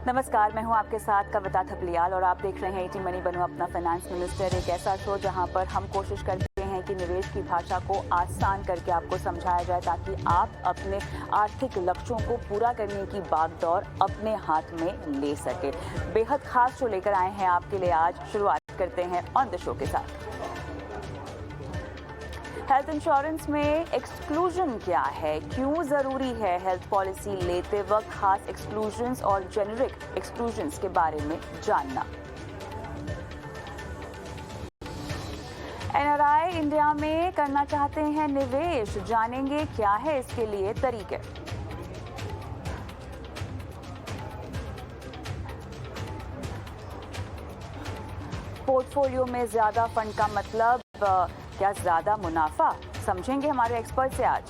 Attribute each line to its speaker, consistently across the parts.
Speaker 1: नमस्कार, मैं हूं आपके साथ कविता थपलियाल और आप देख रहे हैं इटी मनी बनो अपना फाइनेंस मिनिस्टर, एक ऐसा शो जहां पर हम कोशिश करते हैं कि निवेश की भाषा को आसान करके आपको समझाया जाए ताकि आप अपने आर्थिक लक्ष्यों को पूरा करने की बागडोर अपने हाथ में ले सके। बेहद खास शो लेकर आए हैं आपके लिए आज। शुरुआत करते हैं ऑन द शो के साथ। हेल्थ इंश्योरेंस में एक्सक्लूजन क्या है, क्यों जरूरी है हेल्थ पॉलिसी लेते वक्त खास एक्सक्लूजन्स और जेनेरिक एक्सक्लूजन्स के बारे में जानना। एनआरआई इंडिया में करना चाहते हैं निवेश, जानेंगे क्या है इसके लिए तरीके। पोर्टफोलियो में ज्यादा फंड का मतलब क्या ज्यादा मुनाफा, समझेंगे हमारे एक्सपर्ट से आज।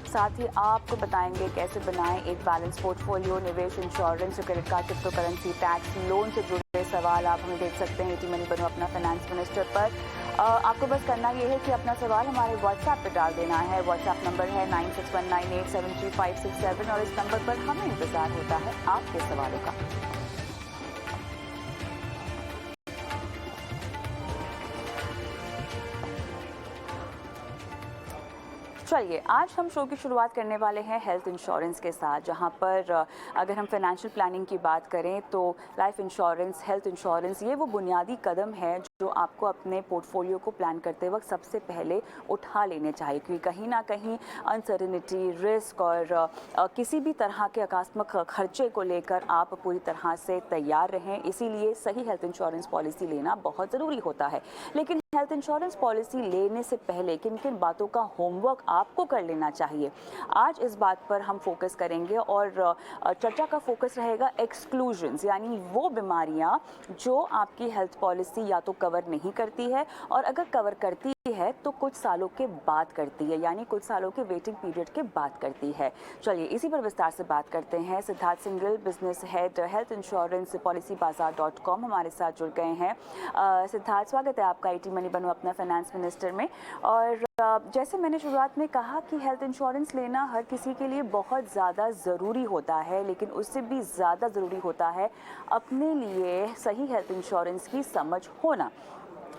Speaker 1: साथ ही आपको बताएंगे कैसे बनाएं एक बैलेंस पोर्टफोलियो, निवेश, insurance, credit card, crypto currency, tax, loan से जुड़े सवाल आप हमें देख सकते हैं इटी मनी बनो अपना फाइनेंस मिनिस्टर पर। आपको बस करना ये है कि अपना सवाल हमारे व्हाट्सएप पे डाल देना है। व्हाट्सएप नंबर है 9619873567 और इस नंबर पर हमें इंतजार होता है आपके सवालों का। चलिए, आज हम शो की शुरुआत करने वाले हैं हेल्थ इंश्योरेंस के साथ, जहां पर अगर हम फाइनेंशियल प्लानिंग की बात करें तो लाइफ इंश्योरेंस, हेल्थ इंश्योरेंस ये वो बुनियादी कदम है जो आपको अपने पोर्टफोलियो को प्लान करते वक्त सबसे पहले उठा लेने चाहिए, क्योंकि कहीं ना कहीं अनसर्टेनिटी, रिस्क और किसी भी तरह के आकस्मिक खर्चे को लेकर आप पूरी तरह से तैयार रहें। इसीलिए सही हेल्थ इंश्योरेंस पॉलिसी लेना बहुत ज़रूरी होता है। लेकिन हेल्थ इंश्योरेंस पॉलिसी लेने से पहले किन किन बातों का होमवर्क आपको कर लेना चाहिए, आज इस बात पर हम फोकस करेंगे। और चर्चा का फोकस रहेगा एक्सक्लूजन्स, यानी वो बीमारियां जो आपकी हेल्थ पॉलिसी या तो कवर नहीं करती है और अगर कवर करती है तो कुछ सालों के बाद करती है, यानी कुछ सालों के वेटिंग पीरियड के बाद करती है। चलिए इसी पर विस्तार से बात करते हैं। Siddharth Singhal, business head, health insurance policy बाजार.com हमारे साथ जुड़ गए हैं। सिद्धार्थ, स्वागत है आपका इटी मनी बनो अपना फाइनेंस मिनिस्टर में। और जैसे मैंने शुरुआत में कहा कि हेल्थ इंश्योरेंस लेना हर किसी के लिए बहुत ज़्यादा ज़रूरी होता है, लेकिन उससे भी ज़्यादा ज़रूरी होता है अपने लिए सही हेल्थ इंश्योरेंस की समझ होना।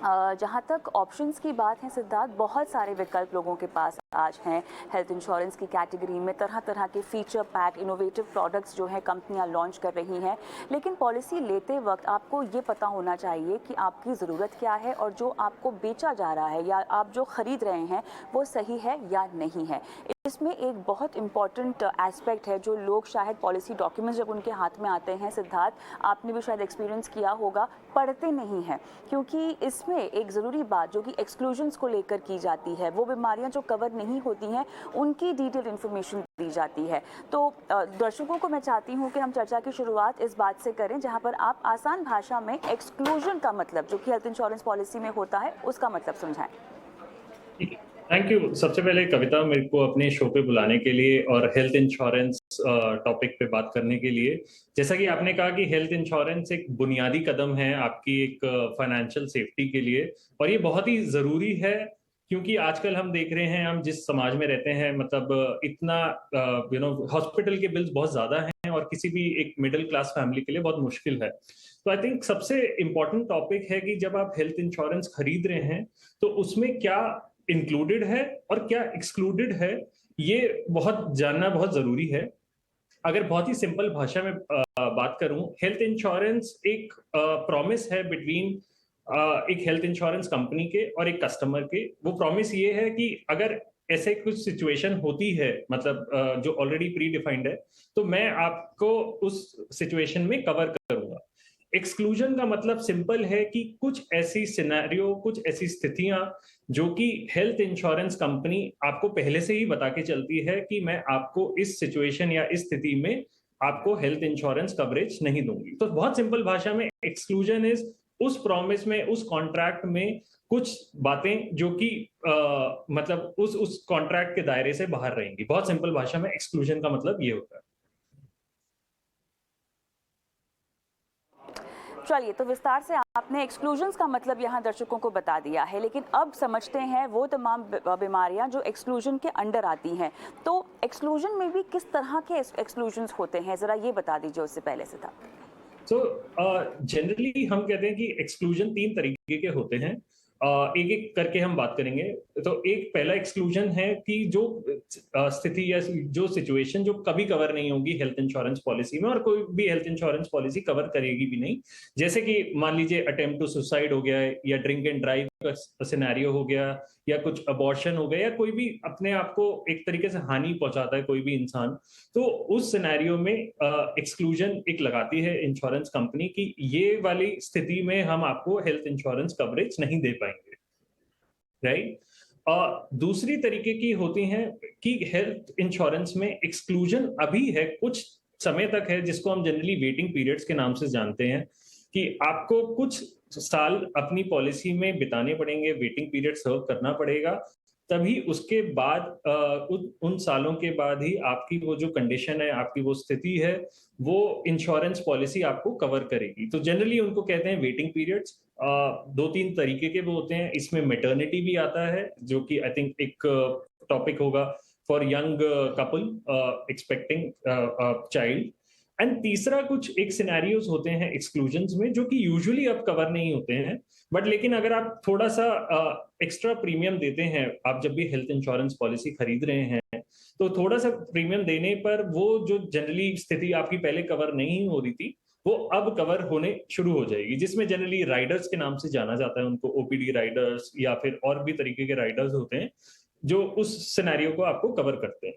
Speaker 1: जहाँ तक ऑप्शंस की बात है सिद्धार्थ, बहुत सारे विकल्प लोगों के पास आज हैं हेल्थ इंश्योरेंस की कैटेगरी में। तरह तरह के फीचर पैक, इनोवेटिव प्रोडक्ट्स जो हैं कंपनियां लॉन्च कर रही हैं। लेकिन पॉलिसी लेते वक्त आपको ये पता होना चाहिए कि आपकी ज़रूरत क्या है और जो आपको बेचा जा रहा है या आप जो ख़रीद रहे हैं वो सही है या नहीं है। इसमें एक बहुत इंपॉर्टेंट एस्पेक्ट है जो लोग शायद पॉलिसी डॉक्यूमेंट्स जब उनके हाथ में आते हैं सिद्धार्थ, आपने भी शायद एक्सपीरियंस किया होगा, पढ़ते नहीं हैं। क्योंकि इसमें एक ज़रूरी बात जो कि एक्सक्लूजन्स को लेकर की जाती है, वो बीमारियां जो कवर नहीं होती हैं उनकी डिटेल इन्फॉर्मेशन दी जाती है। तो दर्शकों को मैं चाहती हूँ कि हम चर्चा की शुरुआत इस बात से करें जहाँ पर आप आसान भाषा में एक्सक्लूजन का मतलब जो कि हेल्थ इंश्योरेंस पॉलिसी में होता है उसका मतलब समझाएं।
Speaker 2: Thank you. सबसे पहले कविता, मेरे को अपने शो पे बुलाने के लिए और हेल्थ इंश्योरेंस टॉपिक पे बात करने के लिए। जैसा कि आपने कहा कि हेल्थ इंश्योरेंस एक बुनियादी कदम है आपकी एक फाइनेंशियल सेफ्टी के लिए, और ये बहुत ही ज़रूरी है क्योंकि आजकल हम देख रहे हैं, हम जिस समाज में रहते हैं, मतलब इतना हॉस्पिटल के बिल्स बहुत ज़्यादा हैं और किसी भी एक मिडिल क्लास फैमिली के लिए बहुत मुश्किल है। तो आई थिंक सबसे इम्पोर्टेंट टॉपिक है कि जब आप हेल्थ इंश्योरेंस खरीद रहे हैं तो उसमें क्या इंक्लूडेड है और क्या एक्सक्लूडेड है, ये बहुत जानना बहुत जरूरी है। अगर बहुत ही सिंपल भाषा में बात करूं, हेल्थ इंश्योरेंस एक प्रॉमिस है बिटवीन एक हेल्थ इंश्योरेंस कंपनी के और एक कस्टमर के। वो प्रॉमिस ये है कि अगर ऐसे कुछ सिचुएशन होती है, मतलब जो ऑलरेडी प्री डिफाइंड है, तो मैं आपको उस सिचुएशन में कवर करूंगा। एक्सक्लूजन का मतलब सिंपल है कि कुछ ऐसी सिनेरियो, कुछ ऐसी स्थितियां जो कि हेल्थ इंश्योरेंस कंपनी आपको पहले से ही बता के चलती है कि मैं आपको इस सिचुएशन या इस स्थिति में आपको हेल्थ इंश्योरेंस कवरेज नहीं दूंगी। तो बहुत सिंपल भाषा में एक्सक्लूजन इज उस प्रॉमिस में, उस कॉन्ट्रैक्ट में कुछ बातें जो कि मतलब उस कॉन्ट्रैक्ट के दायरे से बाहर रहेंगी। बहुत सिंपल भाषा में एक्सक्लूजन का मतलब ये होता है।
Speaker 1: चलिए, तो विस्तार से आपने एक्सक्लूजन्स का मतलब यहाँ दर्शकों को बता दिया है, लेकिन अब समझते हैं वो तमाम बीमारियां जो एक्सक्लूजन के अंडर आती हैं। तो एक्सक्लूजन में भी किस तरह के एक्सक्लूजन्स होते हैं, ज़रा ये बता दीजिए, उससे पहले से था।
Speaker 2: सो जनरली हम कहते हैं कि एक्सक्लूजन 3 तरीके के होते हैं। एक एक करके हम बात करेंगे। तो एक पहला एक्सक्लूजन है कि जो स्थिति या जो सिचुएशन जो कभी कवर नहीं होगी हेल्थ इंश्योरेंस पॉलिसी में, और कोई भी हेल्थ इंश्योरेंस पॉलिसी कवर करेगी भी नहीं। जैसे कि मान लीजिए अटेम्प्ट टू सुसाइड हो गया है, या ड्रिंक एंड ड्राइव का सिनेरियो हो गया, या कुछ अबॉर्शन हो गया, या कोई भी अपने आप को एक तरीके से हानि पहुंचाता है कोई भी इंसान। तो उस सिनेरियो में एक्सक्लूजन एक लगाती है इंश्योरेंस कंपनी की ये वाली स्थिति में हम आपको हेल्थ इंश्योरेंस कवरेज नहीं दे पाएंगे, राइट। दूसरी तरीके की होती हैं कि हेल्थ इंश्योरेंस में एक्सक्लूजन अभी है, कुछ समय तक है, जिसको हम जनरली वेटिंग पीरियड्स के नाम से जानते हैं, कि आपको कुछ साल अपनी पॉलिसी में बिताने पड़ेंगे, वेटिंग पीरियड सर्व करना पड़ेगा, तभी उसके बाद उन सालों के बाद ही आपकी वो जो कंडीशन है, आपकी वो स्थिति है, वो इंश्योरेंस पॉलिसी आपको कवर करेगी। तो जनरली उनको कहते हैं वेटिंग पीरियड्स। 2-3 तरीके के वो होते हैं, इसमें मैटरनिटी भी आता है, जो कि आई थिंक एक टॉपिक होगा for young couple expecting child. And तीसरा कुछ एक सिनेरियोज होते हैं एक्सक्लूजन्स में, जो कि यूजुअली अब कवर नहीं होते हैं, बट लेकिन अगर आप थोड़ा सा एक्स्ट्रा प्रीमियम देते हैं, आप जब भी हेल्थ इंश्योरेंस पॉलिसी खरीद रहे हैं, तो थोड़ा सा प्रीमियम देने पर वो जो जनरली स्थिति आपकी पहले कवर नहीं हो रही थी, वो अब कवर होने शुरू हो जाएगी, जिसमें जनरली राइडर्स के नाम से जाना जाता है उनको, ओपीडी राइडर्स या फिर और भी तरीके के राइडर्स होते हैं जो उस सिनेरियो को आपको कवर करते हैं।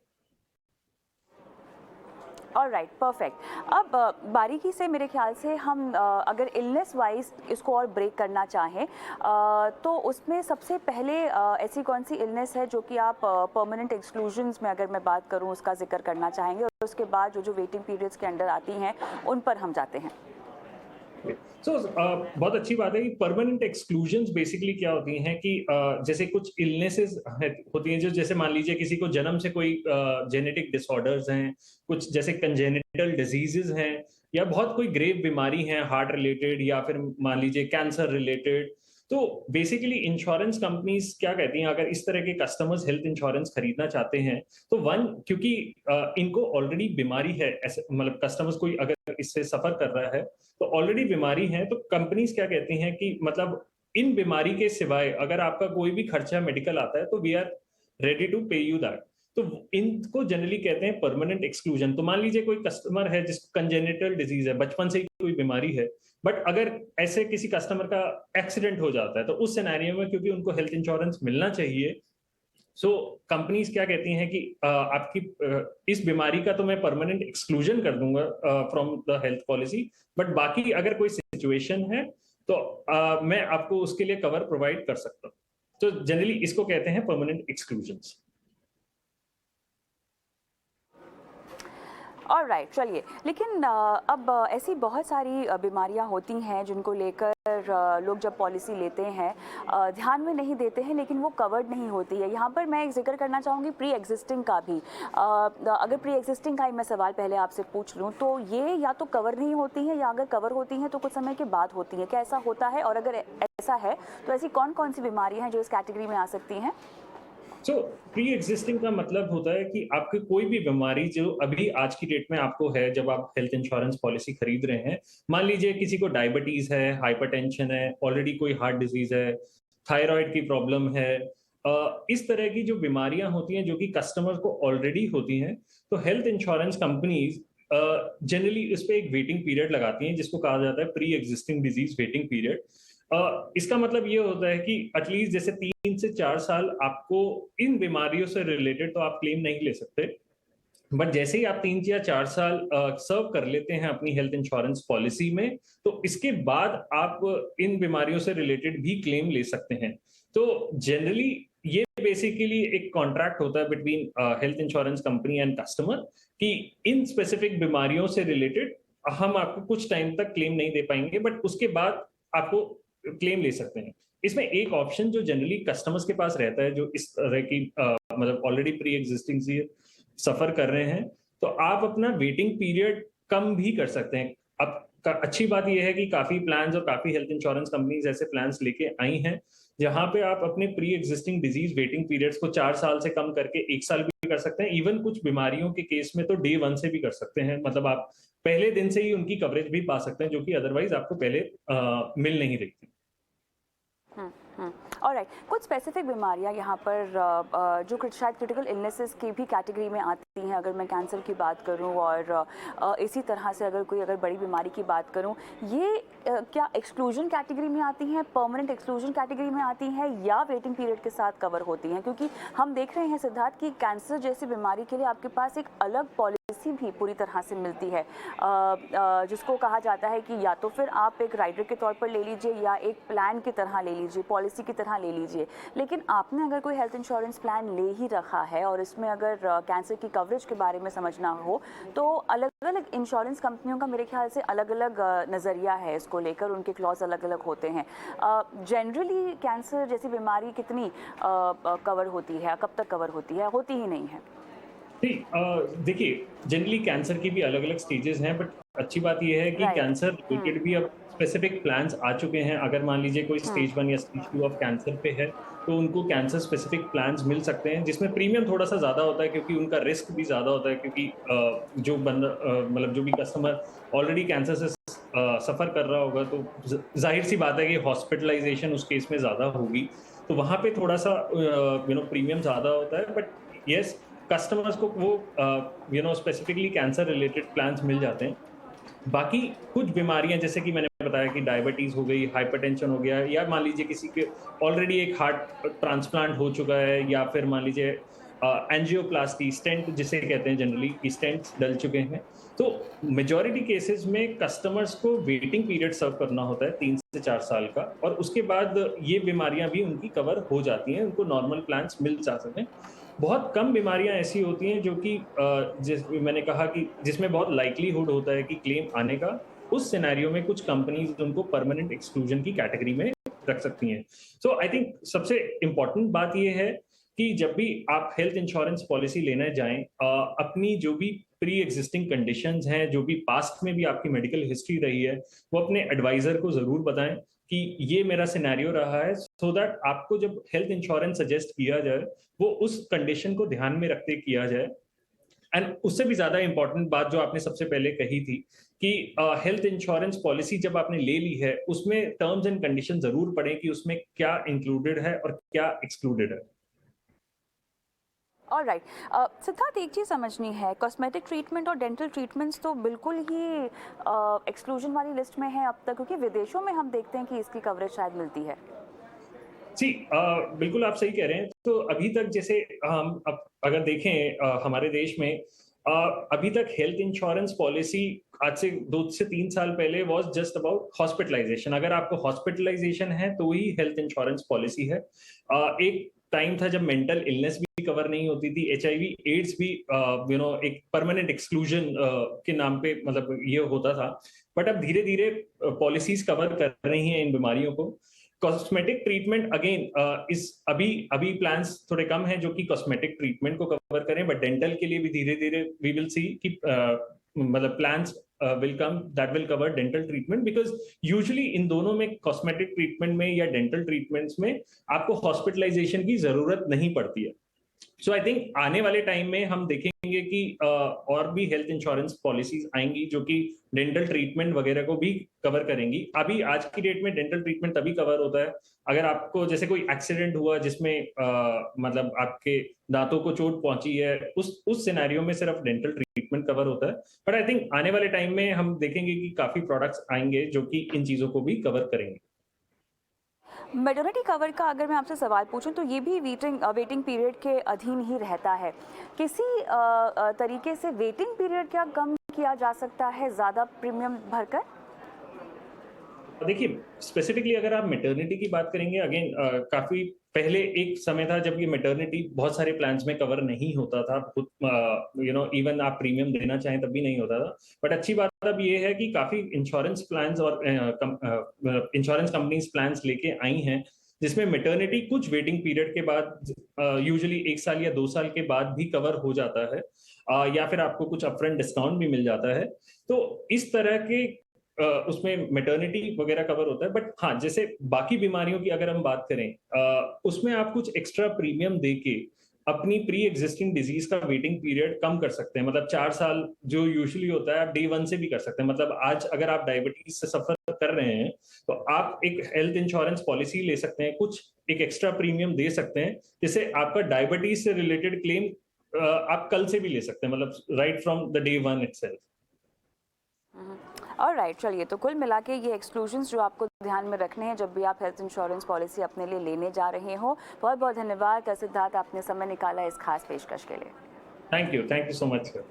Speaker 1: Alright, perfect. अब बारीकी से मेरे ख्याल से हम अगर इलनेस वाइज इसको और ब्रेक करना चाहें, तो उसमें सबसे पहले ऐसी कौन सी इलनेस है जो कि आप परमानेंट एक्सक्लूजन्स में, अगर मैं बात करूं, उसका जिक्र करना चाहेंगे, और उसके बाद जो जो वेटिंग पीरियड्स के अंडर आती हैं उन पर हम जाते हैं।
Speaker 2: बहुत अच्छी बात है कि परमानेंट एक्सक्लूजन्स बेसिकली क्या होती हैं कि जैसे कुछ इलनेसेस होती हैं, जो जैसे मान लीजिए किसी को जन्म से कोई जेनेटिक डिसऑर्डर्स हैं, कुछ जैसे कंजेनिटल डिजीजेस हैं, या बहुत कोई ग्रेव बीमारी है हार्ट रिलेटेड, या फिर मान लीजिए कैंसर रिलेटेड। तो बेसिकली इंश्योरेंस कंपनीज क्या कहती हैं, अगर इस तरह के कस्टमर्स हेल्थ इंश्योरेंस खरीदना चाहते हैं, तो वन, क्योंकि इनको ऑलरेडी बीमारी है, ऐसे मतलब कस्टमर्स कोई अगर इससे सफर कर रहा है तो ऑलरेडी बीमारी है, तो कंपनीज क्या कहती हैं कि मतलब इन बीमारी के सिवाय अगर आपका कोई भी खर्चा मेडिकल आता है, तो वी आर रेडी टू पे यू दैट। तो इनको जनरली कहते हैं परमानेंट एक्सक्लूजन। तो मान लीजिए कोई कस्टमर है जिसको कंजेनिटल डिजीज है, बचपन से ही कोई बीमारी है, बट अगर ऐसे किसी कस्टमर का एक्सीडेंट हो जाता है, तो उस सिनेरियो में क्योंकि उनको हेल्थ इंश्योरेंस मिलना चाहिए, सो कंपनीज क्या कहती हैं कि आपकी इस बीमारी का तो मैं परमानेंट एक्सक्लूजन कर दूंगा from the health policy, but बाकी अगर कोई सिचुएशन है तो मैं आपको उसके लिए कवर प्रोवाइड कर सकता हूँ। तो जनरली इसको कहते हैं परमानेंट एक्सक्लूजन्स।
Speaker 1: ऑलराइट, चलिए, लेकिन अब ऐसी बहुत सारी बीमारियां होती हैं जिनको लेकर लोग जब पॉलिसी लेते हैं ध्यान में नहीं देते हैं, लेकिन वो कवर्ड नहीं होती है। यहाँ पर मैं एक जिक्र करना चाहूँगी प्री एग्जिस्टिंग का भी। अगर प्री एग्जिस्टिंग का ही मैं सवाल पहले आपसे पूछ लूँ, तो ये या तो कवर नहीं होती हैं, या अगर कवर होती हैं तो कुछ समय के बाद होती हैं, क्या ऐसा होता है? और अगर ऐसा है तो ऐसी कौन कौन सी बीमारियाँ हैं जो इस कैटेगरी में आ सकती हैं?
Speaker 2: प्री एग्जिस्टिंग का मतलब होता है कि आपकी कोई भी बीमारी जो अभी आज की डेट में आपको है, जब आप हेल्थ इंश्योरेंस पॉलिसी खरीद रहे हैं, मान लीजिए किसी को डायबिटीज है, हाइपरटेंशन है, ऑलरेडी कोई हार्ट डिजीज है, थायराइड की प्रॉब्लम है, इस तरह की जो बीमारियां होती हैं जो कि कस्टमर को ऑलरेडी होती हैं, तो हेल्थ इंश्योरेंस कंपनीज जनरली इस पे एक वेटिंग पीरियड लगाती हैं, जिसको कहा जाता है pre existing disease waiting period. इसका मतलब ये होता है कि एटलीस्ट जैसे 3 से 4 साल आपको इन बीमारियों से रिलेटेड तो आप क्लेम नहीं ले सकते, बट जैसे ही आप 3 या 4 साल सर्व कर लेते हैं अपनी हेल्थ इंश्योरेंस पॉलिसी में, तो इसके बाद आप इन बीमारियों से रिलेटेड भी क्लेम ले सकते हैं। तो जनरली ये बेसिकली एक कॉन्ट्रैक्ट होता है between health insurance company and customer, कि इन स्पेसिफिक बीमारियों से रिलेटेड हम आपको कुछ टाइम तक क्लेम नहीं दे पाएंगे, बट उसके बाद आपको क्लेम ले सकते हैं। इसमें एक ऑप्शन जो जनरली कस्टमर्स के पास रहता है, जो इस तरह की मतलब ऑलरेडी प्री एग्जिस्टिंग से सफर कर रहे हैं, तो आप अपना वेटिंग पीरियड कम भी कर सकते हैं। अब अच्छी बात यह है कि काफी प्लान्स और काफी हेल्थ इंश्योरेंस कंपनीज ऐसे प्लान्स लेके आई हैं जहां पे आप अपने pre existing disease waiting periods को 4 साल से कम करके 1 साल भी कर सकते हैं। इवन कुछ बीमारियों के केस में तो डे 1 से भी कर सकते हैं, मतलब आप पहले दिन से ही उनकी कवरेज भी पा सकते हैं, जो कि अदरवाइज आपको पहले मिल नहीं रही थी।
Speaker 1: ऑलराइट, कुछ स्पेसिफिक बीमारियां यहाँ पर जो शायद क्रिटिकल इलनेसेस की भी कैटेगरी में आती हैं, अगर मैं कैंसर की बात करूँ और इसी तरह से अगर बड़ी बीमारी की बात करूँ, ये क्या एक्सक्लूजन कैटेगरी में आती हैं, परमानेंट एक्सक्लूजन कैटेगरी में आती हैं, या वेटिंग पीरियड के साथ कवर होती हैं? क्योंकि हम देख रहे हैं सिद्धार्थ कि कैंसर जैसी बीमारी के लिए आपके पास एक अलग पॉलिसी भी पूरी तरह से मिलती है, जिसको कहा जाता है कि या तो फिर आप एक राइडर के तौर पर ले लीजिए या एक प्लान की तरह ले लीजिए, पॉलिसी की तरह ले लीजिए। लेकिन आपने अगर कोई हेल्थ इंश्योरेंस प्लान ले ही रखा है और इसमें अगर कैंसर की कवरेज के बारे में समझना हो, तो अलग अलग इंश्योरेंस कंपनियों का मेरे ख्याल से अलग अलग नज़रिया है इसको लेकर, उनके क्लॉज अलग अलग होते हैं। जनरली कैंसर जैसी बीमारी कितनी कवर होती है, कब तक कवर होती है, होती ही नहीं है?
Speaker 2: देखिए, जनरली कैंसर की भी अलग अलग स्टेजेस हैं, बट अच्छी बात यह है कि कैंसर रिलेटेड भी अब स्पेसिफिक प्लान्स आ चुके हैं। अगर मान लीजिए कोई स्टेज 1 या स्टेज 2 ऑफ कैंसर पे है, तो उनको कैंसर स्पेसिफिक प्लान्स मिल सकते हैं, जिसमें प्रीमियम थोड़ा सा ज़्यादा होता है क्योंकि उनका रिस्क भी ज़्यादा होता है, क्योंकि जो बंदा मतलब जो भी कस्टमर ऑलरेडी कैंसर से सफ़र कर रहा होगा, तो जाहिर सी बात है कि हॉस्पिटलाइजेशन उस केस में ज़्यादा होगी, तो वहाँ पे थोड़ा सा प्रीमियम ज़्यादा होता है। बट येस, कस्टमर्स को वो स्पेसिफिकली कैंसर रिलेटेड प्लान्स मिल जाते हैं। बाकी कुछ बीमारियां, जैसे कि मैंने बताया कि डायबिटीज हो गई, हाइपरटेंशन हो गया, या मान लीजिए किसी के ऑलरेडी एक हार्ट ट्रांसप्लांट हो चुका है, या फिर मान लीजिए एंजियोप्लास्टी, स्टेंट जिसे कहते हैं जनरली, कि स्टेंट्स डल चुके हैं, तो मेजॉरिटी केसेस में कस्टमर्स को वेटिंग पीरियड सर्व करना होता है 3 से 4 साल का, और उसके बाद ये बीमारियां भी उनकी कवर हो जाती हैं, उनको नॉर्मल प्लान्स मिल जा सकते हैं। बहुत कम बीमारियां ऐसी होती हैं जो कि मैंने कहा कि जिसमें बहुत लाइकलीहुड होता है कि क्लेम आने का, उस सिनेरियो में कुछ कंपनीज उनको परमानेंट एक्सक्लूजन की कैटेगरी में रख सकती हैं। सो आई थिंक सबसे इंपॉर्टेंट बात यह है कि जब भी आप हेल्थ इंश्योरेंस पॉलिसी लेने जाएं, अपनी जो भी प्री एग्जिस्टिंग कंडीशंस हैं, जो भी पास्ट में भी आपकी मेडिकल हिस्ट्री रही है, वो अपने एडवाइजर को जरूर बताएं कि ये मेरा सिनेरियो रहा है, सो दैट आपको जब हेल्थ इंश्योरेंस सजेस्ट किया जाए, वो उस कंडीशन को ध्यान में रखते किया जाए। एंड उससे भी ज्यादा इंपॉर्टेंट बात जो आपने सबसे पहले कही थी कि हेल्थ इंश्योरेंस पॉलिसी जब आपने ले ली है, उसमें टर्म्स एंड कंडीशन जरूर पढ़ें कि उसमें क्या इंक्लूडेड है और क्या एक्सक्लूडेड है।
Speaker 1: ऑलराइट, सिद्धार्थ, एक चीज़ समझनी है, कॉस्मेटिक ट्रीटमेंट और डेंटल ट्रीटमेंट्स तो बिल्कुल ही एक्सक्लूजन वाली लिस्ट में है अब तक, क्योंकि विदेशों में हम देखते हैं कि इसकी कवरेज शायद मिलती है।
Speaker 2: जी, बिल्कुल आप सही कह रहे हैं। तो अभी तक जैसे हम अगर देखें हमारे देश में अभी तक हेल्थ इंश्योरेंस पॉलिसी आज से 2 से 3 साल पहले वाज जस्ट अबाउट हॉस्पिटलाइजेशन। अगर आपको हॉस्पिटलाइजेशन है तो ही हेल्थ इंश्योरेंस पॉलिसी है। एक टाइम था जब मेंटल इलनेस भी कवर नहीं होती थी, HIV एड्स भी एक परमानेंट एक्सक्लूजन के नाम पे मतलब ये होता था। बट अब धीरे धीरे पॉलिसीज कवर कर रही हैं इन बीमारियों को। कॉस्मेटिक ट्रीटमेंट अगेन इस अभी प्लान्स थोड़े कम हैं जो कि कॉस्मेटिक ट्रीटमेंट को कवर करें, बट डेंटल के लिए भी धीरे धीरे वी विल सी कि मतलब plans will come that will cover dental treatment, because usually इन दोनों में, कॉस्मेटिक ट्रीटमेंट में या डेंटल ट्रीटमेंट्स में, आपको हॉस्पिटलाइजेशन की जरूरत नहीं पड़ती है। सो आई थिंक आने वाले टाइम में हम देखेंगे कि और भी हेल्थ इंश्योरेंस पॉलिसीज आएंगी जो कि डेंटल ट्रीटमेंट वगैरह को भी कवर करेंगी। अभी आज की डेट में डेंटल ट्रीटमेंट तभी कवर होता है अगर आपको जैसे कोई एक्सीडेंट हुआ जिसमें मतलब आपके दांतों को चोट पहुंची है, उस सिनेरियो में सिर्फ डेंटल ट्रीटमेंट कवर होता है। बट आई थिंक आने वाले टाइम में हम देखेंगे कि काफी प्रोडक्ट्स आएंगे जो कि इन चीजों को भी कवर करेंगे।
Speaker 1: मेटर्निटी कवर का अगर मैं आपसे सवाल पूछूं तो ये भी वेटिंग पीरियड के अधीन ही रहता है। किसी तरीके से वेटिंग पीरियड क्या कम किया जा सकता है ज़्यादा प्रीमियम भरकर?
Speaker 2: देखिए, स्पेसिफिकली अगर आप मैटरनिटी की बात करेंगे, अगेन काफी पहले एक समय था जब ये मैटरनिटी बहुत सारे प्लान्स में कवर नहीं होता था, इवन आप प्रीमियम देना चाहें तब भी नहीं होता था। बट अच्छी बात अब ये है कि काफी इंश्योरेंस प्लान्स और इंश्योरेंस कंपनीज प्लान्स लेके आई हैं जिसमें मैटरनिटी कुछ वेटिंग पीरियड के बाद, यूजुअली 1 साल या 2 साल के बाद भी कवर हो जाता है, या फिर आपको कुछ अपफ्रंट डिस्काउंट भी मिल जाता है। तो इस तरह के उसमें मैटरनिटी वगैरह कवर होता है, बट हाँ, जैसे बाकी बीमारियों की अगर हम बात करें, उसमें आप कुछ एक्स्ट्रा प्रीमियम देके अपनी प्री एग्जिस्टिंग डिजीज का वेटिंग पीरियड कम कर सकते हैं। मतलब 4 साल जो यूजुअली होता है, आप डे 1 से भी कर सकते हैं। मतलब आज अगर आप डायबिटीज से सफर कर रहे हैं, तो आप एक हेल्थ इंश्योरेंस पॉलिसी ले सकते हैं, कुछ एक एक्स्ट्रा प्रीमियम दे सकते हैं, जिससे आपका डायबिटीज से रिलेटेड क्लेम आप कल से भी ले सकते हैं, मतलब right from the day 1 itself.
Speaker 1: और राइट, चलिए, तो कुल मिला के ये एक्सक्लूजन्स जो आपको ध्यान में रखने हैं जब भी आप हेल्थ इंश्योरेंस पॉलिसी अपने लिए लेने जा रहे हो। बहुत बहुत धन्यवाद सिद्धार्थ, आपने समय निकाला इस खास पेशकश के लिए।
Speaker 2: Thank you so much sir.